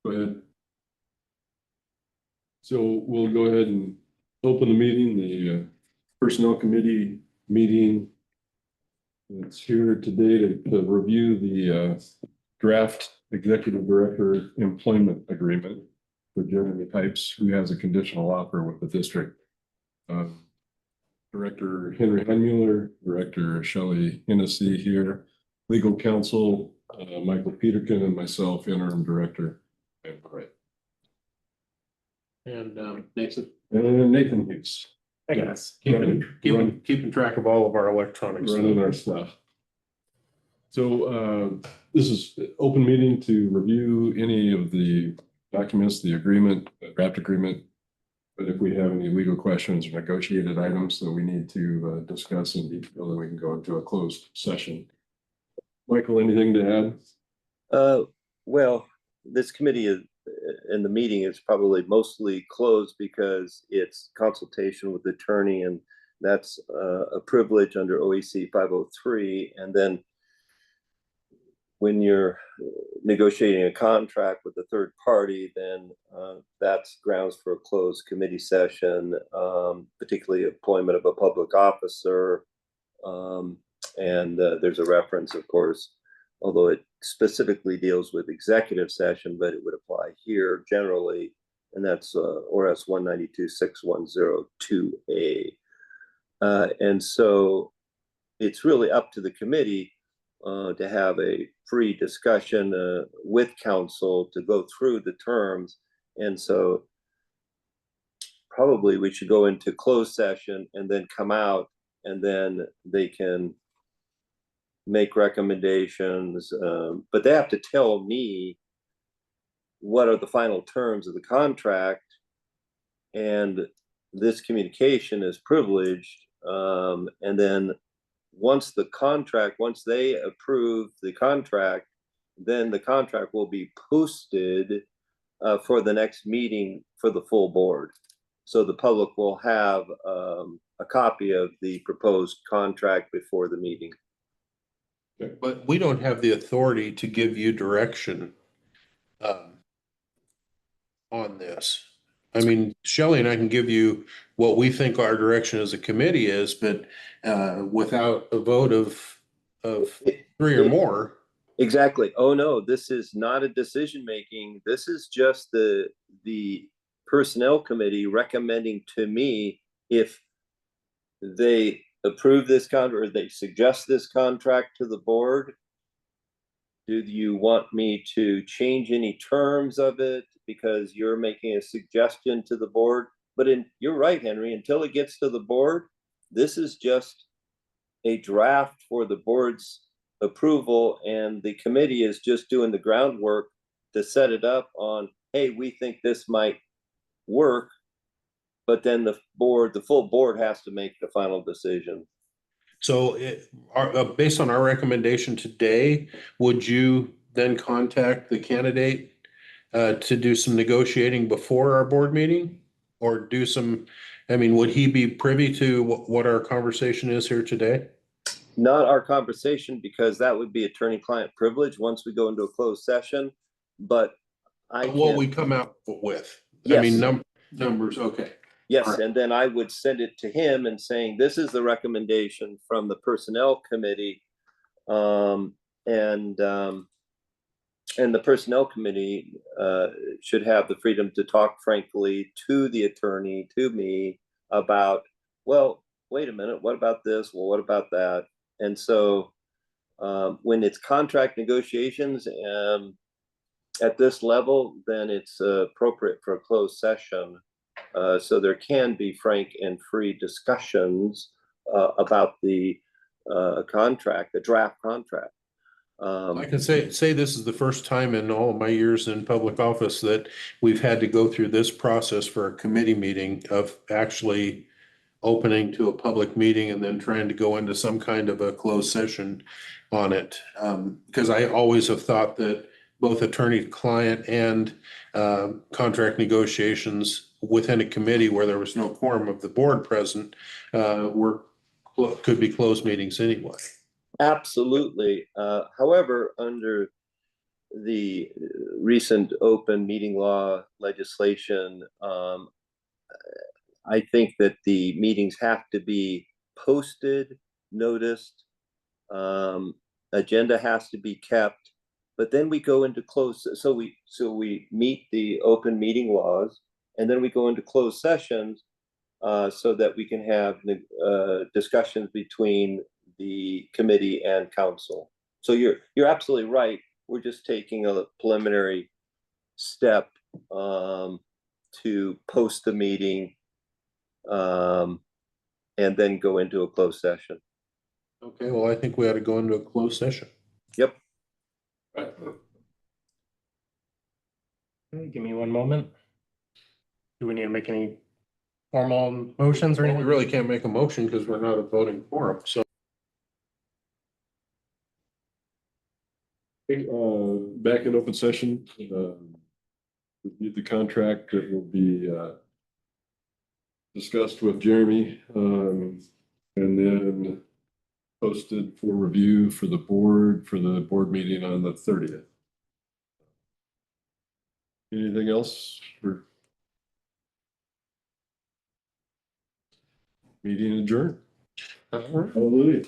Go ahead. So we'll go ahead and open the meeting, the Personnel Committee meeting. It's here today to review the draft Executive Director Employment Agreement for Jeremy Pipes, who has a conditional offer with the district. Director Henry Henmuller, Director Shelley Hennessy here, Legal Counsel Michael Peterkin, and myself, Interim Director. And Nathan. And Nathan Hughes. Hey guys. Keeping track of all of our electronics. Running our stuff. So this is open meeting to review any of the documents, the agreement, the draft agreement. But if we have any legal questions or negotiated items that we need to discuss in detail, then we can go into a closed session. Michael, anything to add? Well, this committee is, and the meeting is probably mostly closed because it's consultation with the attorney, and that's a privilege under OEC 503. And then when you're negotiating a contract with a third party, then that's grounds for a closed committee session, particularly appointment of a public officer. And there's a reference, of course, although it specifically deals with executive session, but it would apply here generally, and that's ORS 192-6102A. And so it's really up to the committee to have a free discussion with counsel to go through the terms. And so probably we should go into closed session and then come out, and then they can make recommendations, but they have to tell me what are the final terms of the contract, and this communication is privileged. And then once they approve the contract, then the contract will be posted for the next meeting for the full board. So the public will have a copy of the proposed contract before the meeting. But we don't have the authority to give you direction on this. I mean, Shelley and I can give you what we think our direction as a committee is, but without a vote of three or more. Exactly. Oh no, this is not a decision making. This is just the personnel committee recommending to me if they approve this contract or they suggest this contract to the board. Do you want me to change any terms of it because you're making a suggestion to the board? But you're right, Henry, until it gets to the board, this is just a draft for the board's approval, and the committee is just doing the groundwork to set it up on, hey, we think this might work, but then the full board has to make the final decision. So based on our recommendation today, would you then contact the candidate to do some negotiating before our board meeting, or do some, I mean, would he be privy to what our conversation is here today? Not our conversation, because that would be attorney-client privilege once we go into a closed session. But what we come out with. Yes. I mean, numbers. Okay. Yes, right. And then I would send it to him and saying, this is the recommendation from the personnel committee. And the personnel committee should have the freedom to talk frankly to the attorney, to me, about, well, wait a minute, what about this? Well, what about that? And so when it's contract negotiations at this level, then it's appropriate for a closed session. So there can be frank and free discussions about the contract, the draft contract. I can say this is the first time in all of my years in public office that we've had to go through this process for a committee meeting of actually opening to a public meeting and then trying to go into some kind of a closed session on it. Because I always have thought that both attorney-client and contract negotiations within a committee where there was no quorum of the board present could be closed meetings anyway. Absolutely. However, under the recent open meeting law legislation, I think that the meetings have to be posted, noticed, agenda has to be kept, but then we go into closed, so we meet the open meeting laws, and then we go into closed sessions, so that we can have discussions between the committee and council. So you're absolutely right. We're just taking a preliminary step to post the meeting, and then go into a closed session. Okay, well, I think we ought to go into a closed session. Yep. Okay, give me one moment. Do we need to make any formal motions or Well, we anything? really can't make a motion because we're not a voting quorum, so. Back in open session, review the contract that will be discussed with Jeremy, and then posted for review for the board meeting on the 30th. Anything else for meeting adjourned? Hallelujah.